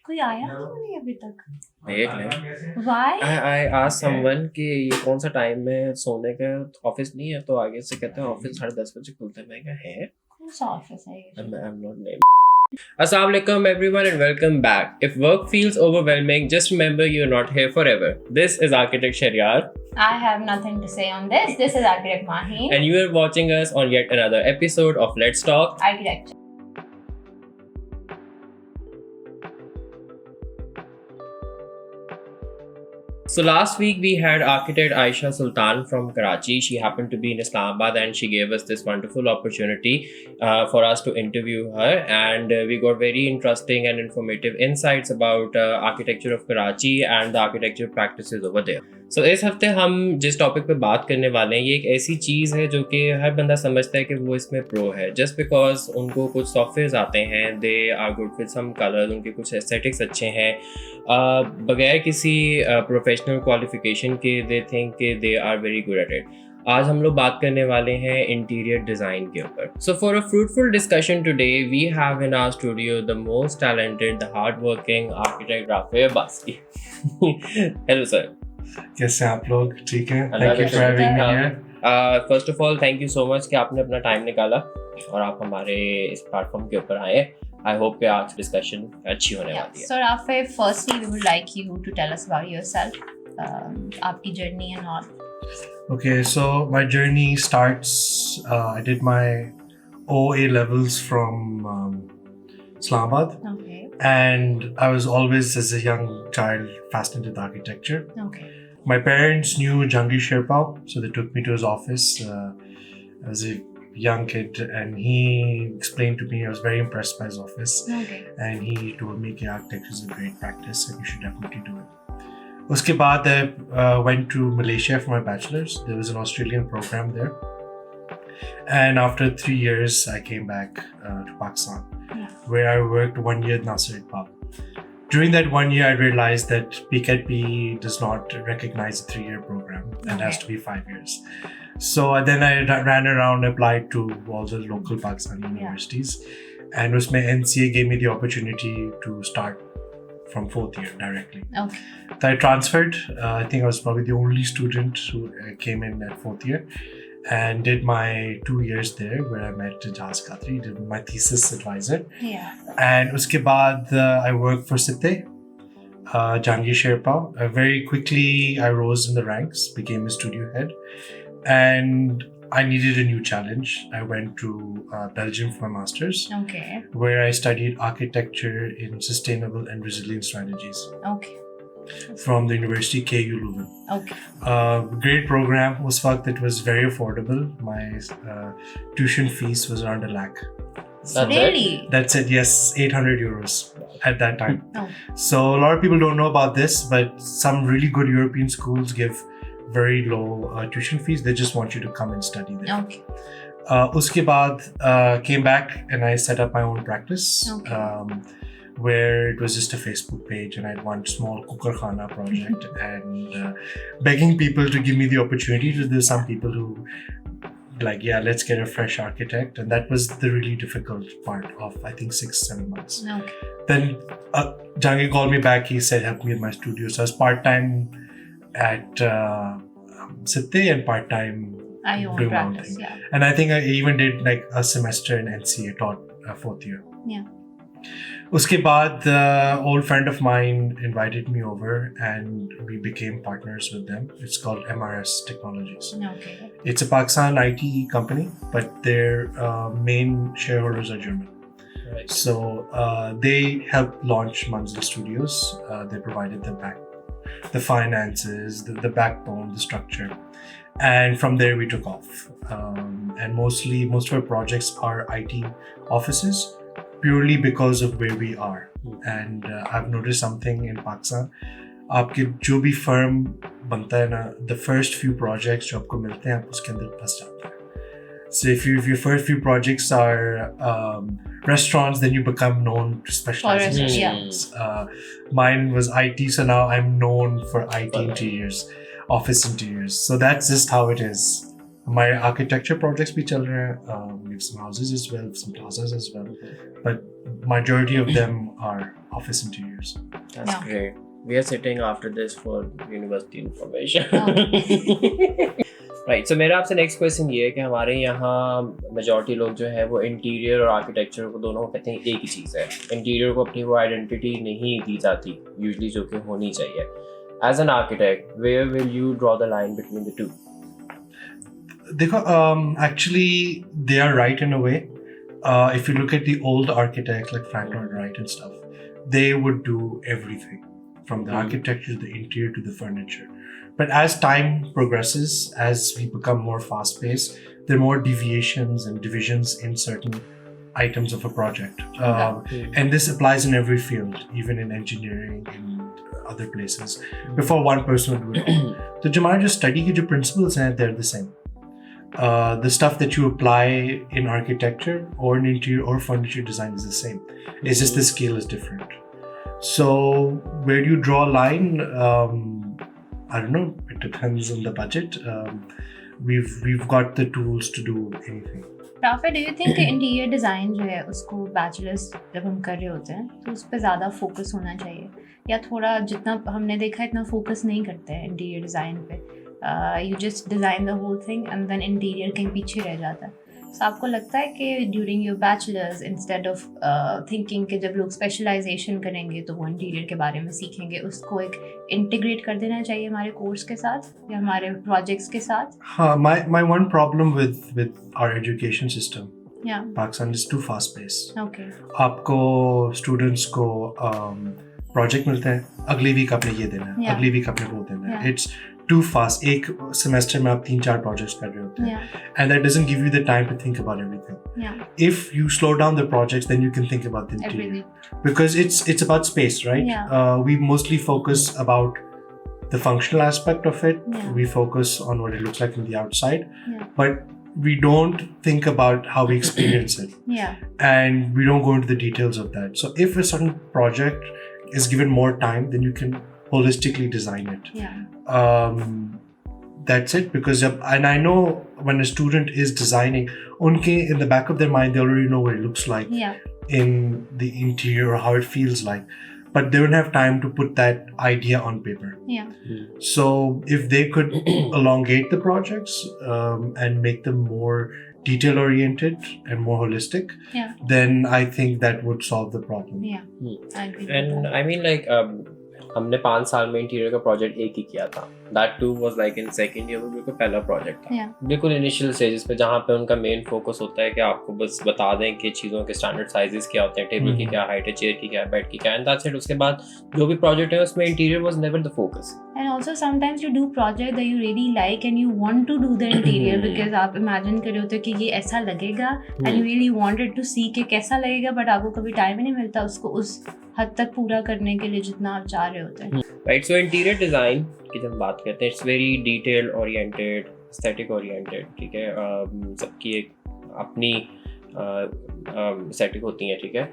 कोई आया क्यों नहीं अभी तक? देख ले। Why? I asked someone कि ये कौन सा टाइम में सोने का ऑफिस नहीं है, तो आगे से कहते हैं ऑफिस 10:30 बजे खुलता है। मैं कहा है कौन सा ऑफिस है ये? I'm not named. Assalamu alaikum everyone and welcome back. If work feels overwhelming, just remember you're not here forever. This is Architect Sharyar. I have nothing to say on this. This is Architect Mahin. And you are watching us on yet another episode of Let's Talk Architecture. So last week we had architect Aisha Sultan from Karachi. She happened to be in Islamabad and she gave us this wonderful opportunity for us to interview her, and we got very interesting and informative insights about architecture of Karachi and the architecture practices over there. So इस हफ्ते हम जिस topic पे बात करने वाले हैं, ये एक ऐसी चीज़ है जो कि हर बंदा समझता है कि वो इसमें प्रो है, जस्ट बिकॉज उनको कुछ सॉफ्टवेयर आते हैं, they are good with some colours, उनके कुछ एस्थेटिक्स अच्छे हैं, बगैर किसी प्रोफेशनल क्वालिफिकेशन के दे थिंक के they are very good at it. आज हम लोग बात करने वाले हैं इंटीरियर डिज़ाइन के ऊपर. So for a fruitful discussion today we have in our studio the most talented, the hard working architect Rafay Abbasi. Hello sir. कैसे आप लोग? ठीक है, thank you for having me here. First of all thank you so much कि आपने अपना time निकाला और आप हमारे इस प्लेटफॉर्म के ऊपर आए. I hope कि आज डिस्कशन अच्छी होने वाली है. So Rafeh, firstly we would like you to tell us about yourself, आपकी journey and all. Okay, so my journey starts, I did my OA levels from Islamabad. Okay. And I was always, as a young child, fascinated with architecture. Okay. My parents knew Jangir Sherpa, so they took me to his office as a young kid, and he explained to me, I was very impressed by his office. Okay. And he told me that architecture is a great practice and you should definitely do it. Uske baad I went to Malaysia for my bachelor's. There was an Australian program there. And after 3 years, I came back to Pakistan, where I worked 1 year at Nasir Iqbal. During that 1 year, I realized that PKP does not recognize a 3-year program and has to be 5 years. So then I ran around, applied to all the local Pakistani universities, and usme NCA gave me the opportunity to start from 4th year directly. Okay. So I transferred. I think I was probably the only student who came in at 4th year and did my 2 years there, where I met Jaz Khatri, did my thesis advisor. Yeah. And uske baad I worked for Sitte, Jangir Sherpa. Very quickly I rose in the ranks, became a studio head. And I needed a new challenge. I went to Belgium for my master's, Okay. where I studied architecture in sustainable and resilient strategies Okay. from the university KU Leuven. Okay. Great program. Us waqt it was very affordable. My tuition fees was around £1 lakh. Really? That's it. Yes, 800 euros at that time. Oh. So a lot of people don't know about this, but some really good European schools give very low tuition fees. They just want you to come and study there. Okay. Uske baad came back and I set up my own practice. Okay. Where it was just a Facebook page, and I had one small cooker khana project and begging people to give me the opportunity. There's some people who like, yeah, let's get a fresh architect, and that was the really difficult part of, I think, 6-7 months. Okay. Then Jangir called me back. He said, help me with my studio. So I was part-time at Sitte and part-time I own doing my own practice. thing. Yeah. And I think I even did like a semester in NCA, taught 4th year. Yeah. Uske baad, an old friend of mine invited me over and we became partners with them. It's called MRS Technologies. Okay. It's a Pakistan IT company, but their main shareholders are German. Right. So they helped launch Manzil Studios. They provided the finances, the backbone, the structure. And from there we took off. And most of our projects are IT offices, purely because of where we are. And I've noticed something in Pakistan. आपके जो भी firm बनता है ना, the first few projects जो आपको मिलते हैं, आप उसके अंदर फंस जाते हैं. So if your first few projects are restaurants, then you become known to specialize in restaurants. Mine was IT, so now I'm known for IT interiors, office interiors. So that's just how it is. हमारे architecture projects भी चल रहे हैं. We have some houses as well, some plazas as well, but majority of them are office interiors. That's Yeah. great. We are sitting after this for university information. Right. So मेरा आपसे next question ये है कि हमारे यहाँ majority लोग जो है वो interior और architecture को दोनों को कहते हैं एक ही चीज़ है. Interior को अपनी वो identity नहीं दी जाती usually जो कि होनी चाहिए. As an architect, where will you draw the line between the two? देखो, actually they are right in a way. If you look at the old architects like Frank Lloyd Wright and stuff, they would do everything from the architecture, the interior to the furniture. But as time progresses, as we become more fast-paced, there are more deviations and divisions in certain items of a project. And this applies in every field, even in engineering, in other places. Before one person would do it all. So जो हमारे जो study के जो principles हैं, they're the same. The stuff that you apply in architecture or in interior or furniture design is the same. It's just the scale is different. So where do you draw a line? I don't know. It depends on the budget. We've got the tools to do anything. Rafeh, do you think interior design जो है उसको bachelors जब हम कर रहे होते हैं तो उस पर ज़्यादा फोकस होना चाहिए, या थोड़ा जितना हमने देखा इतना फोकस नहीं करते हैं इंटीरियर डिज़ाइन पे? You just design the whole thing and then interior कहीं पीछे रह जाता है. So आपको लगता है कि during your bachelors instead of thinking कि जब लोग स्पेशलाइजेशन करेंगे तो वो इंटीरियर के बारे में सीखेंगे, उसको एक इंटीग्रेट कर देना चाहिए हमारे कोर्स के साथ या हमारे प्रोजेक्ट्स के साथ? हाँ, my one problem with our education system, Yeah. Pakistan is too fast paced. Okay. आपको स्टूडेंट्स को प्रोजेक्ट मिलता है, अगली वीक आपने ये देना है, Yeah. अगली वीक आपने वो देना है. Yeah. It's too fast. एक सेमेस्टर में आप 3-4 प्रोजेक्ट्स कर रहे होते हैं. Yeah. And that doesn't give you the time to think about everything. Yeah. If you slow down the projects, then you can think about the interior. Everything. Because it's about space, right? Yeah. We mostly focus about the functional aspect of it. Yeah. We focus on what it looks like from the outside. Yeah. But we don't think about how we experience it. Yeah. And we don't go into the details of that. So if a certain project is given more time, then you can holistically design it. Yeah. That's it. Because and I know when a student is designing, unke in the back of their mind they already know what it looks like Yeah. in the interior or how it feels like, but they don't have time to put that idea on paper. Yeah. So if they could elongate the projects and make them more detail oriented and more holistic, Yeah. then I think that would solve the problem. Yeah. I agree with And that. I mean like हमने 5 साल में interior का project एक ही किया था. That too was like in second year, वो बिल्कुल पहला प्रोजेक्ट था. Yeah. बिल्कुल इनिशियल स्टेजेस पे जहाँ पे उनका मेन फोकस होता है कि आपको बस बता दें कि चीज़ों के स्टैंडर्ड साइजेस क्या होते हैं, टेबल की क्या हाइट है, चेयर की क्या है, बेड की क्या है, एंड दैट्स इट. उसके बाद जो भी प्रोजेक्ट है उसमें interior was never the focus. And also sometimes you do project that you really like and you want to do the interior because आप imagine कर रहे होते हो कि ये ऐसा लगेगा and you really wanted to see कि कैसा लगेगा, but आपको कभी टाइम ही नहीं मिलता उसको उस हद तक पूरा करने के लिए जितना आप चाह रहे होते हैं. राइट. सो इंटीरियर डिज़ाइन की जब बात करते हैं, it's very detail oriented, aesthetic oriented. ठीक है, सबकी एक अपनी एस्थेटिक होती है. ठीक है,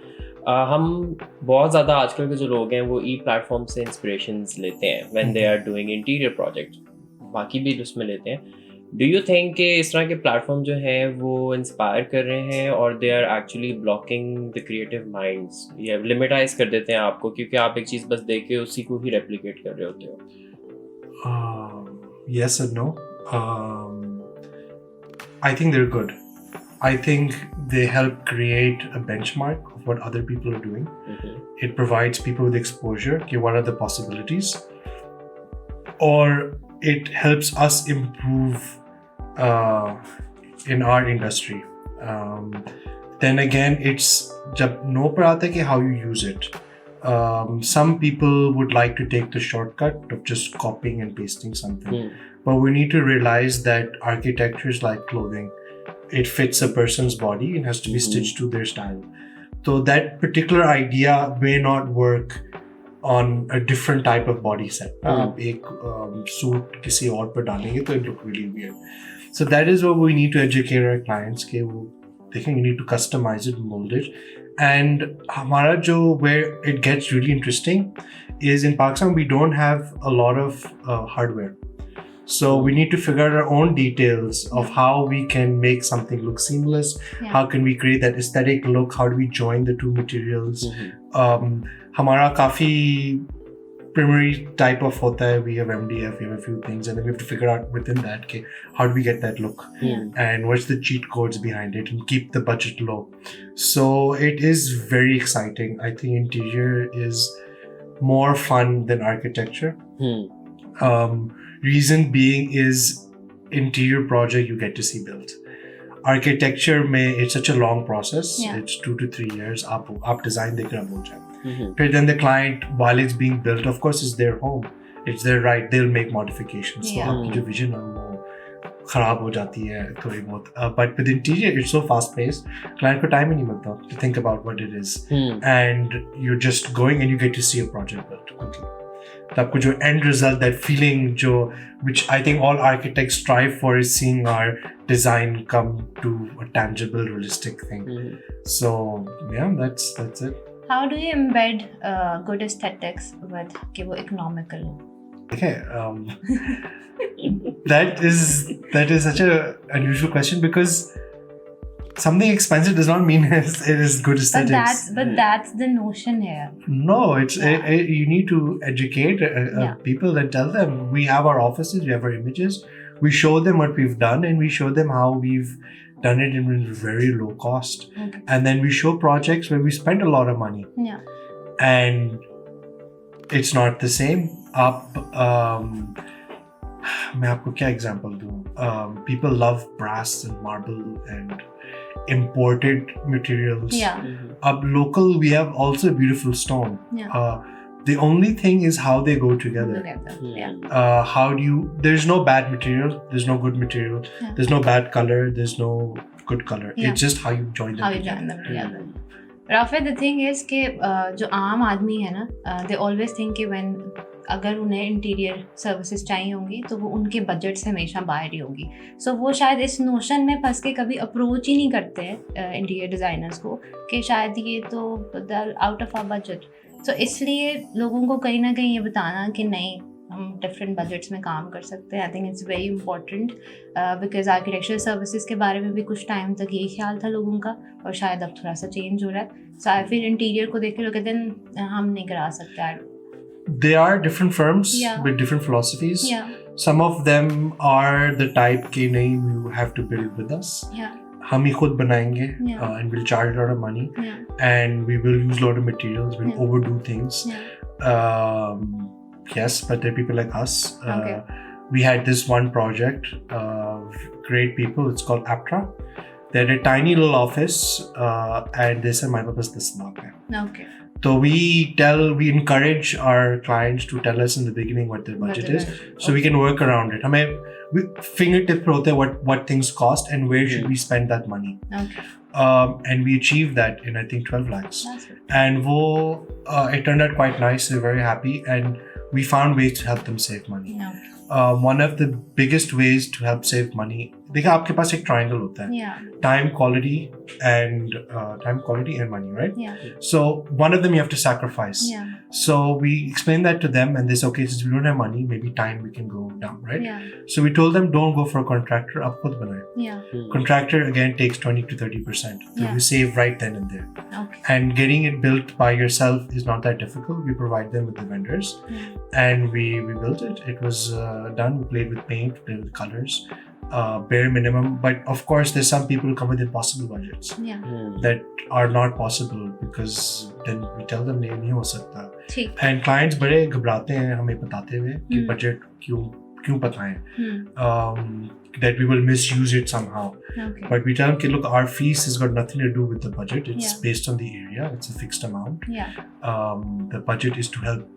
हम बहुत ज़्यादा आजकल के जो लोग हैं वो ई प्लेटफॉर्म से इंस्पिरेशंस लेते हैं when they are doing interior project, बाकी भी उसमें लेते हैं. डू यू थिंक कि इस तरह के प्लेटफॉर्म जो हैं वो इंस्पायर कर रहे हैं और they are actually blocking the creative minds, या लिमिटाइज कर देते हैं आपको क्योंकि आप एक चीज़ बस देख के उसी को ही रेप्लिकेट कर रहे होते हो? Yes and no. I think they're good. I think they help create a benchmark of what other people are doing. It provides people with exposure. Okay, what are the possibilities? Or it helps us improve in our industry. Then again, it's jab no par aata hai ki how you use it. Some people would like to take the shortcut of just copying and pasting something. But we need to realize that architecture is like clothing. It fits a person's body and has to be stitched to their style. So that particular idea may not work on a different type of body set. आप एक suit किसी और पर डालेंगे तो it look really weird. So that is what we need to educate our clients कि वो देखें, you need to customize it, mold it. And हमारा जो where it gets really interesting is in Pakistan we don't have a lot of hardware. So we need to figure out our own details of how we can make something look seamless. Yeah. How can we create that aesthetic look? How do we join the two materials? हमारा काफी primary type of hota hai. We have MDF, we have a few things, and then we have to figure out within that okay, how do we get that look and what's the cheat codes behind it and keep the budget low. So it is very exciting. I think interior is more fun than architecture. Reason being is interior project you get to see built. Architecture it's such a long process. Yeah. It's 2 to 3 years. आप design देकर आप हो जाए. But then the client, while it's being built, of course, it's their home. It's their right. They'll make modifications. So आपकी जो vision है वो खराब हो जाती है थोड़ी बहुत. But with interior, it's so fast paced. Client को time ही नहीं मिलता to think about what it is. And you're just going and you get to see a project built quickly. तो आपको जो end result, that feeling which I think all architects strive for is seeing our design come to a tangible, realistic thing. So yeah, that's it. How do you embed good aesthetics with कि वो economical हो? Okay, that is such a unusual question because something expensive does not mean it is good aesthetics. But that's the notion here. No, it's you need to educate people and tell them we have our offices, we have our images, we show them what we've done and we show them how we've done it in very low cost. Okay. And then we show projects where we spend a lot of money. Yeah. And it's not the same. मैं आपको क्या example दूँ? People love brass and marble and imported materials. Yeah. Local, we have also beautiful stone. Yeah. The only thing is how they go together. Yeah. How do you? There's no bad material. There's no good material. Yeah. There's no bad color. There's no good color. Yeah. It's just how you join them. How you join them together. Rafeh, the thing is कि जो आम आदमी है ना, they always think कि when अगर उन्हें interior services चाहिए होंगी तो वो उनके बजट से हमेशा बाहर ही होगी. सो वो शायद इस नोशन में फंस के कभी अप्रोच ही नहीं करते हैं इंटीरियर डिज़ाइनर्स को कि शायद ये तो आउट ऑफ आवर बजट. तो इसलिए लोगों को कहीं ना कहीं ये बताना कि नहीं, हम डिफरेंट बजट्स में काम कर सकते हैं. I think it's very important because architectural services के बारे में भी कुछ टाइम तक यही ख्याल था लोगों का और शायद अब थोड़ा सा चेंज हो रहा है. सो फिर इंटीरियर को देख के लोग कहते हैं हम नहीं करा सकते. There are different firms with different philosophies. Yeah. Some of them are the type कि नहीं, you have to build with us. Yeah. हम ही खुद बनाएंगे and we'll charge a lot of money. And we will use a lot of materials. We'll overdo things. Yes, but there are people like us. We had this one project of great people. It's called Aptra. They had a tiny little office and they said, my purpose this है. Okay. So we encourage our clients to tell us in the beginning what their budget is, so we can work around it. We fingertip पे होते हैं what things cost and where should we spend that money. Okay. And we achieved that in I think 12 lakhs. That's good. And it turned out quite nice. They're very happy, and we found ways to help them save money. Okay. One of the biggest ways to help save money, देखा आपके पास एक triangle होता है. Yeah. Time, quality, and money, right? Yeah. So one of them you have to sacrifice. Yeah. So we explained that to them, and they said, okay, since we don't have money, maybe time we can go down, right? Yeah. So we told them, don't go for a contractor, आप खुद बनाए. Yeah. Contractor again takes 20 to 30%. So Yeah. you save right then and there. Okay. And getting it built by yourself is not that difficult. We provide them with the vendors, and we built it. It was done. We played with paint, played with colors, bare minimum. But of course, there's some people who come with impossible budgets Yeah. that are not possible because then we tell them नहीं हो सकता. ठीक. And clients बड़े घबराते हैं हमें बताते हुए कि budget क्यों बताएं. That we will misuse it somehow. Okay. But we tell them, look, our fees has got nothing to do with the budget. It's Yeah. based on the area. It's a fixed amount. Yeah. The budget is to help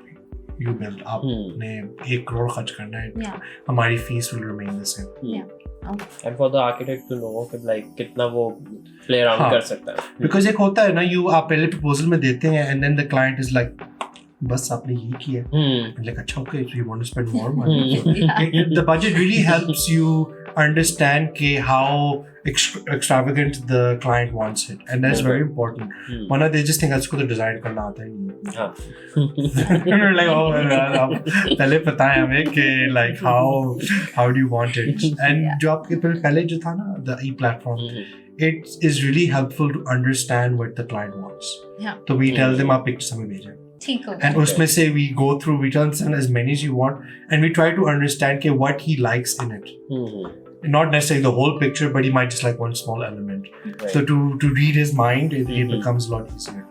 you build. आपने 1 crore खर्च करना है. Yeah. हमारी fees will remain the same. And for the architect to know कि like कितना वो play around कर सकता है. Because एक होता है ना, आप पहले proposal में देते हैं and then the client is like, बस आपने ये किया. And like, अच्छा, okay, so you want to spend more money. Yeah. The budget really helps you understand how extravagant the client wants it, and that's very important. One they just think that's to design karna aata hi nahi. Like, oh well, pehle pata hai hame ke like how do you want it, and jo aapke pehle jo tha na the e-platform, it is really helpful to understand what the client wants. So we tell them aap pictures hame bheje, and usme se we go through, we tell them as many as you want, and we try to understand what he likes in it. Not necessarily the whole picture, but he might just like one small element. So to read his mind, it becomes a lot easier.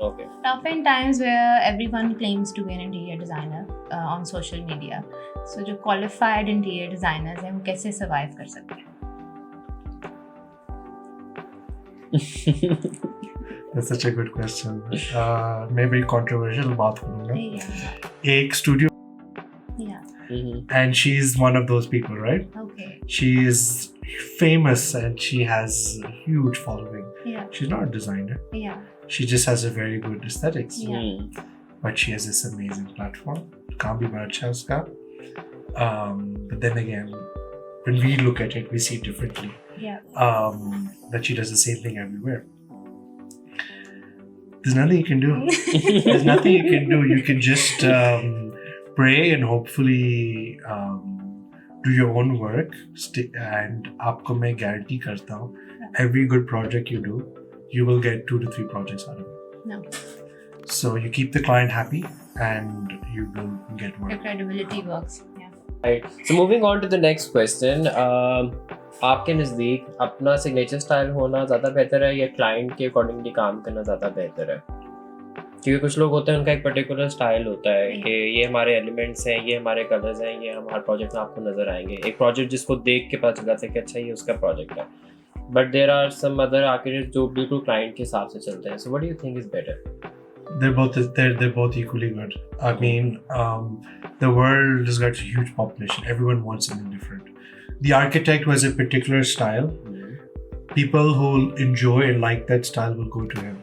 Okay. Tough in times where everyone claims to be an interior designer on social media. So जो qualified interior designers हैं वो कैसे survive कर सकते हैं? That's such a good question. मैं बड़ी controversial बात करूँगा. एक studio, and she's one of those people, right? Okay. She is famous and she has a huge following. She's not a designer. She just has a very good aesthetics. But she has this amazing platform. काम भी बड़ा अच्छा है उसका. But then again, when we look at it, we see it differently. That she does the same thing everywhere. There's nothing you can do. There's nothing you can do. You can just pray and hopefully do your own work. And आपको मैं guarantee करता हूँ, every good project you do, you will get 2 to 3 projects out of it. No. So you keep the client happy and you will get work. Your credibility works. Right. So moving on to the next question. आपके नज़दीक अपना signature style होना ज़्यादा बेहतर है या client के accordingly काम करना ज़्यादा बेहतर है? क्योंकि कुछ लोग होते हैं उनका एक पर्टिकुलर स्टाइल होता है कि ये हमारे एलिमेंट्स हैं, ये हमारे कलर्स हैं, ये हमारे प्रोजेक्ट में आपको नज़र आएंगे. एक प्रोजेक्ट जिसको देख के पता चला था कि अच्छा ये उसका प्रोजेक्ट है. But there are some other architects जो बिल्कुल क्लाइंट के हिसाब से चलते हैं. So what do you think is better? They're both equally good. I mean, the world has got a huge population. Everyone wants something different. The architect who has a particular style, people who enjoy and like that style will go to him.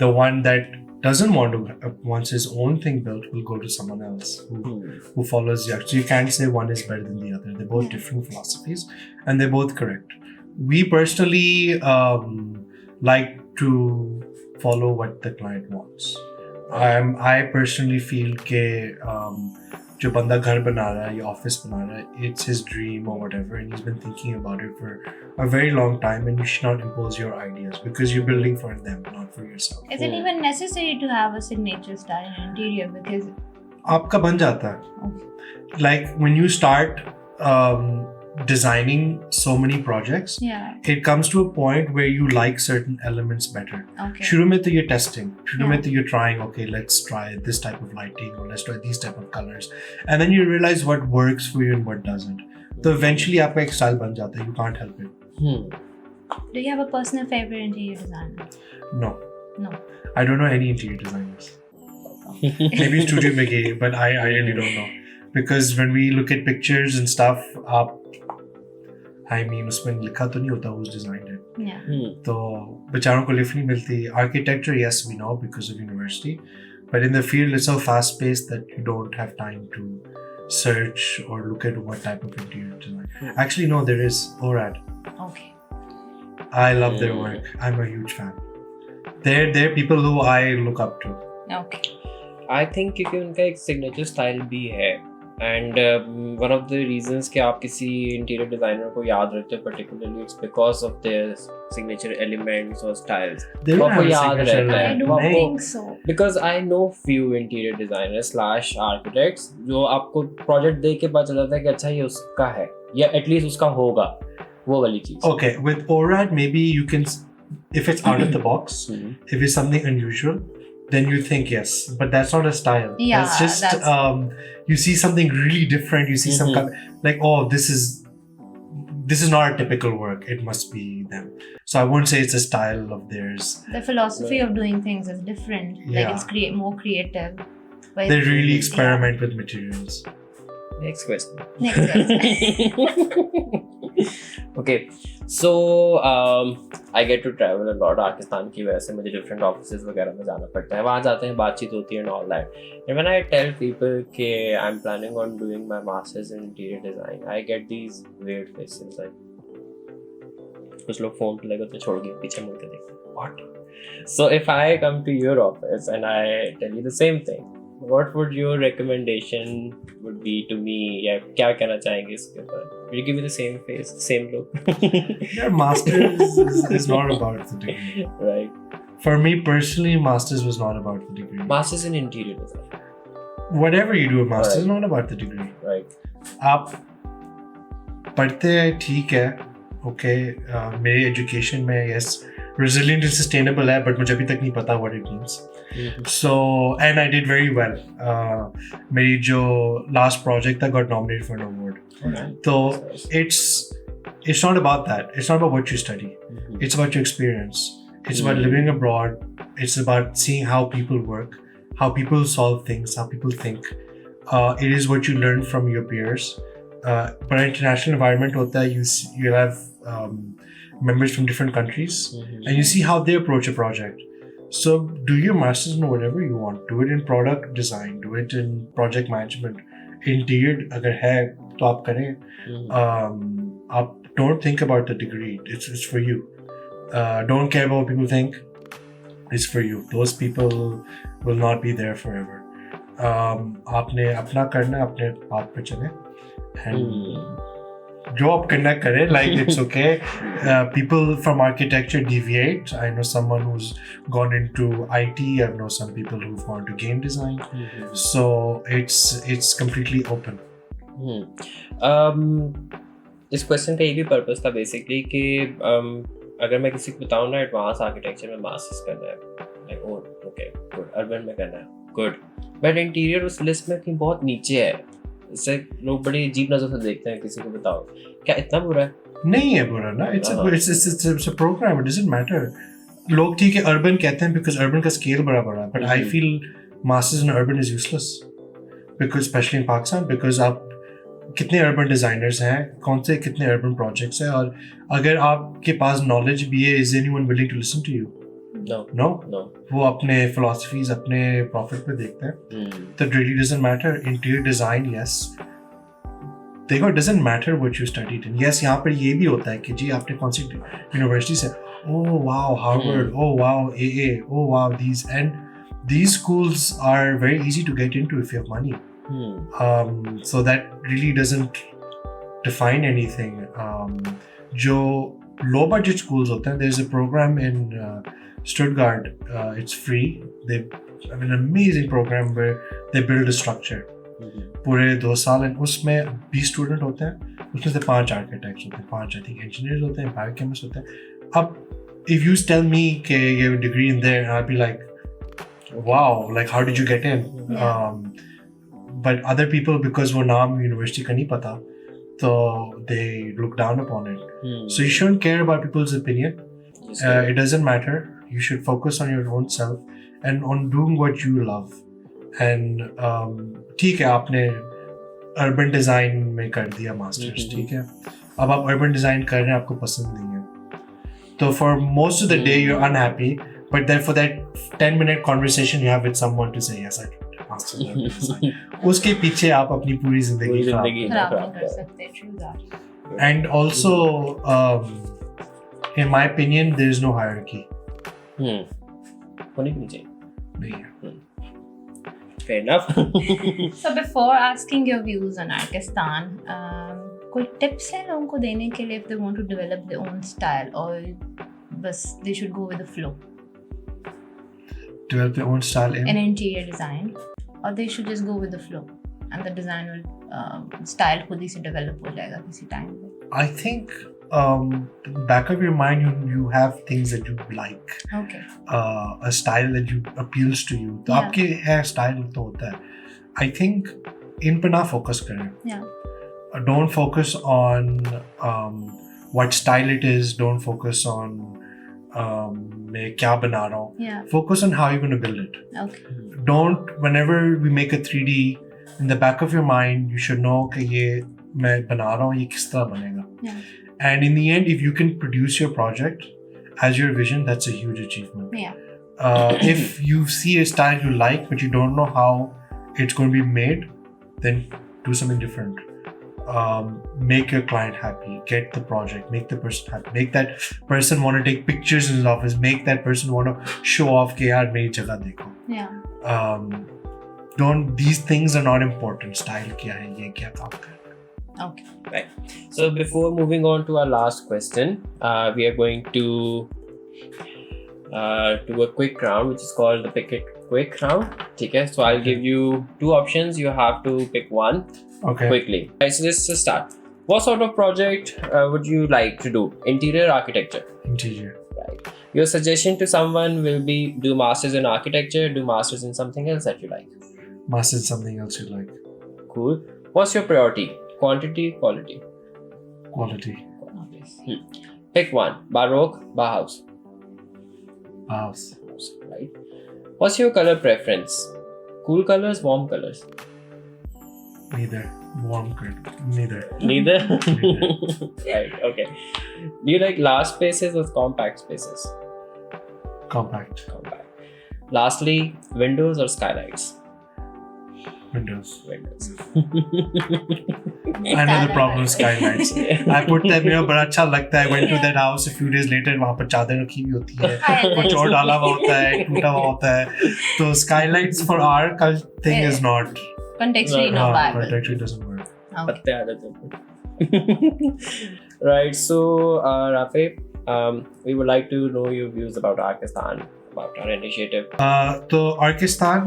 The one that doesn't wants his own thing built will go to someone else who follows the. So you can't say one is better than the other. They're both different philosophies, and they're both correct. We personally like to follow what the client wants. I personally feel that जो बंदा घर बना रहा है या office बना रहा है, it's his dream or whatever, and he's been thinking about it for a very long time, and you should not impose your ideas because you're building for them, not for yourself. Is it even necessary to have a signature style in interior? Because आपका बन जाता है. Like when you start designing so many projects, it comes to a point where you like certain elements better. शुरू में तो you're testing, शुरू में तो you're trying, okay, let's try this type of lighting or let's try these type of colors, and then you realize what works for you and what doesn't. So eventually आपका एक style बन जाता है. You can't help it. Do you have a personal favorite interior designer? No. I don't know any interior designers. Maybe studio में गए, but I really don't know. Because when we look at pictures and stuff, उसमें लिखा तो नहीं होता who's designed it. तो बेचारों को लिफ्ट नहीं मिलती. Architecture, yes, we know because of university, but in the field it's so fast paced that you don't have time to search or look at what type of interior design. Actually, no, there is ORAD. Okay. I love their work. I'm a huge fan. They're people who I look up to. Okay. I think क्योंकि उनका एक signature style भी है. And one of the reasons कि आप किसी interior designer को याद रखते हो particularly it's because of their signature elements or styles. वो आपको याद रहता है. I don't think so. Because I know few interior designers / architects जो आपको प्रोजेक्ट देख के पता चलता है कि अच्छा ये उसका है या एटलीस्ट उसका होगा, वो वाली चीज. Okay, with ORAD maybe you can, if it's out of the box, if it's something unusual, then you think yes, but that's not a style. Yeah, it's just you see something really different. You see some like, oh, this is not a typical work. It must be them. So I wouldn't say it's a style of theirs. The philosophy of doing things is different. Like it's more creative. They really experiment with materials. Next question. Okay, so I get to travel a lot. Archistan की वजह से मुझे different offices वगैरह में जाना पड़ता है. वहाँ जाते हैं, बातचीत होती है and all that. And when I tell people कि I'm planning on doing my masters in interior design, I get these weird faces like कुछ लोग phone पे लगे तो छोड़ के पीछे मुड़ के देखते हैं. What? So if I come to your office and I tell you the same thing, what would your recommendation would be to me? या क्या कहना चाहेंगे इसके ऊपर? Will you give me the same face, same look? Your masters is not about the degree. Right. For me personally, masters was not about the degree. Masters in interior design. Whatever you do a masters is Right. not about the degree. Right. आप पढ़ते हैं ठीक है, okay. मेरी education में yes, resilient and sustainable है, but मुझे अभी तक नहीं पता what it means. So, and I did very well. मेरी जो last project था got nominated for an award. Alright. So it's not about that. It's not about what you study. It's about your experience. It's about living abroad. It's about seeing how people work, how people solve things, how people think. It is what you learn from your peers. But an international environment hota hai, you have members from different countries, and you see how they approach a project. So do your masters in whatever you want. Do it in product design. Do it in project management. Interior, अगर है तो आप करें. आप don't think about the degree. It's for you. Don't care about what people think. It's for you. Those people will not be there forever. आपने अपना करना, अपने पाथ पे चले. And जो आप करना करें, like it's okay. People from architecture deviate. I know someone who's gone into IT. I know some people who've gone to game design. So it's completely open. इस क्वेश्चन का ये भी पर्पस था बेसिकली कि अगर मैं किसी को बताऊँ ना एडवांस आर्किटेक्चर में मास्टर्स करना है, लाइक ओके गुड, अर्बन में करना है गुड, बट इंटीरियर उस लिस्ट में कहीं बहुत नीचे है, इससे लोग बड़ी अजीब नजर से देखते हैं. किसी को बताओ क्या इतना बुरा है? नहीं है बुरा ना. It's a program. It doesn't matter. लोग ठीक है अर्बन कहते हैं because urban का scale बड़ा बड़ा है, but I feel masters in urban is useless because especially in Pakistan, because आप कितने अर्बन डिजाइनर्स हैं, कौन से कितने अर्बन प्रोजेक्ट्स हैं, और अगर आपके पास नॉलेज भी है, is anyone willing to listen to you? No. वो अपने फिलॉसफीज अपने प्रॉफिट पे देखते हैं. तो really doesn't matter. Interior design yes, देखो it doesn't matter what you studied in. Yes, यहाँ पर ये भी होता है कि जी आपने कौन सी यूनिवर्सिटी से, oh wow Harvard, oh wow AA, oh wow these, and these schools are very easy to get into if you have money. So that really doesn't define anything. जो low budget schools होते हैं, there's a program in Stuttgart. It's free. They have an amazing program where they build a structure. पूरे 2 साल, उसमें 20 student होते हैं, उसमें से 5 आर्किटेक्ट्स होते हैं, 5 आई थिंक इंजीनियर्स होते हैं, बायोकेमिस्ट होते हैं. अब if you tell me कि you have a degree in there, I'll be like, wow, like how did you get in? But other people, because वो नाम यूनिवर्सिटी का नहीं पता, so they look down upon it. So you shouldn't care about people's opinion. It doesn't matter. You should focus on your own self and on doing what you love. And ठीक है, आपने urban design में कर दिया masters, ठीक है, अब आप urban design कर रहे हैं, आपको पसंद नहीं है, तो for most of the day you're unhappy, but then for that 10-minute conversation you have with someone to say yes I did masters in urban design, उसके पीछे आप अपनी पूरी जिंदगी खराब कर सकते हैं. And also in my opinion there is no hierarchy. होनी भी नहीं चाहिए. नहीं है. Fair enough. So before asking your views on Archistan, कोई tips है लोगों को देने के लिए if they want to develop their own style, or बस they should go with the flow? Develop their own style in interior design, or they should just go with the flow and the design will style खुद ही से develop हो जाएगा किसी time पे? I think back of your mind you have things that you like. Okay. A style that you appeals to you. तो आपके hair style तो होता है. I think इन पर ना focus करें. Yeah. Don't focus on what style it is. Don't focus on मैं क्या बना रहा हूँ. Yeah. Focus on how you're going to build it. Okay. Don't, whenever we make a 3D, in the back of your mind you should know कि ये मैं बना रहा हूँ, ये किस तरह बनेगा. Yeah. And in the end, if you can produce your project as your vision, that's a huge achievement. Yeah. If you see a style you like but you don't know how it's going to be made, then do something different. Make your client happy, get the project, make the person happy, make that person want to take pictures in his office, make that person want to show off ke yaar meri jagah dekho. Yeah. These things are not important. Style kya hai, ye kya kaam kar. Okay. Right. So before moving on to our last question, we are going to do a quick round, which is called the Pick It Quick round. Okay, so I'll give you 2 options. You have to pick one quickly. Right, so let's just start. What sort of project would you like to do? Interior, architecture? Interior. Right. Your suggestion to someone will be do masters in architecture, do masters in something else that you like. Masters in something else you like. Cool. What's your priority? Quantity, quality? Quality. Pick one. Baroque, Bauhaus. House. Right. What's your color preference? Cool colors, warm colors? Neither. Warm good. Neither. Neither? Neither. Right, okay. Do you like large spaces or compact spaces? Compact. Compact. Lastly, windows or skylights? Windows. Windows. I know the problem with skylights. I put them, बड़ा अच्छा लगता है. I went to that house a few days later. वहाँ पर चादर रखी हुई होती है, कुछ और डाला हुआ होता है, टूटा हुआ होता है. तो skylights for our thing is not. Contextually not viable. Contextually doesn't work. पत्ते आ जाते हैं. Right, so Rafeh, we would like to know your views about Archistan, about our initiative. तो Archistan,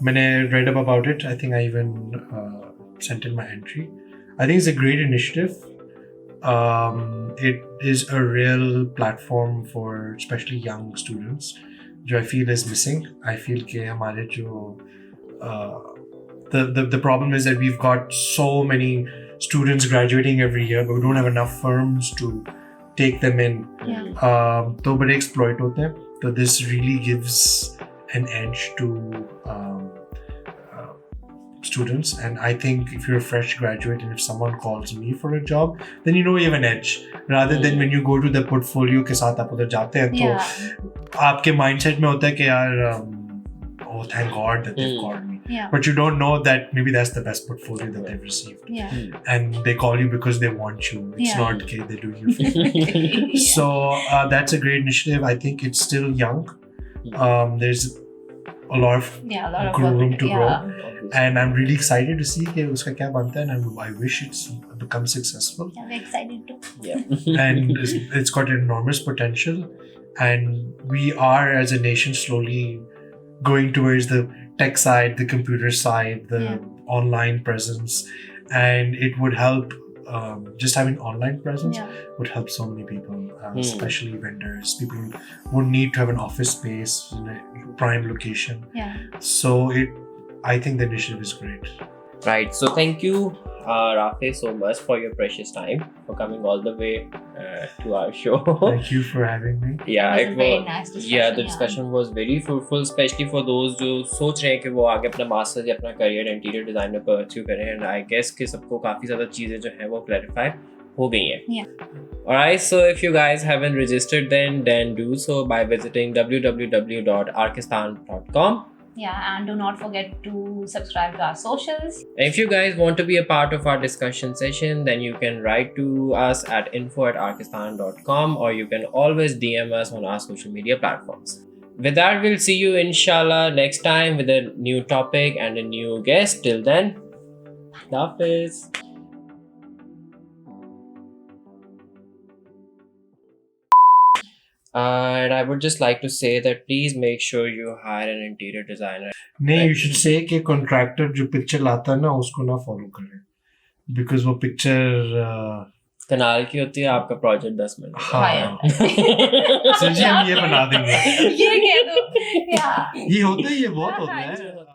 मैंने read up about it. I think I even sent in my entry. I think it's a great initiative. It is a real platform for especially young students, जो I feel is missing. I feel कि हमारे जो the problem is that we've got so many students graduating every year, but we don't have enough firms to take them in. Yeah. तो बड़े exploit होते हैं. So this really gives an edge to students, and I think if you're a fresh graduate and if someone calls me for a job, then you know you have an edge, rather than when you go to the portfolio के साथ आप उधर जाते हैं तो आपके mindset में होता है कि यार oh thank God that they've called me. Yeah. But you don't know that maybe that's the best portfolio that they've received. Yeah. And they call you because they want you. It's not okay, they do you favor. So that's a great initiative. I think it's still young. There's a lot of room to grow. And I'm really excited to see कि उसका क्या बनता है, and I wish it's become successful. Yeah, we're excited too. Yeah. And it's got enormous potential, and we are as a nation slowly going towards the tech side, the computer side, the online presence, and it would help. Just having online presence would help so many people, especially vendors. People would need to have an office space in a prime location. Yeah. So I think the initiative is great. Right. So thank you, Rafeh, so much for your precious time, for coming all the way to our show. Thank you for having me. Yeah, it was a very nice discussion. Yeah, the discussion was very fruitful, especially for those जो सोच रहे हैं कि वो आगे अपना masters या अपना करियर इंटीरियर डिजाइन में परस्यू करें, and I guess कि सबको काफी ज़्यादा चीजें जो हैं वो clarify हो गई हैं. Yeah. Alright, so if you guys haven't registered then do so by visiting www.archistan.com. Yeah, and do not forget to subscribe to our socials. And if you guys want to be a part of our discussion session, then you can write to us at info@archistan.com, or you can always DM us on our social media platforms. With that, we'll see you inshallah next time with a new topic and a new guest. Till then, Hafiz. And I would just like to say that please make sure you hire an interior designer. नहीं, you should say कि contractor जो picture लाता है ना उसको ना follow करें, because वो picture कनाल की होती है, आपका प्रोजेक्ट 10 मिनट. हाँ. सर जी हम ये बना देंगे. ये कह दो. Yeah. ये होता है, ये बहुत होता है.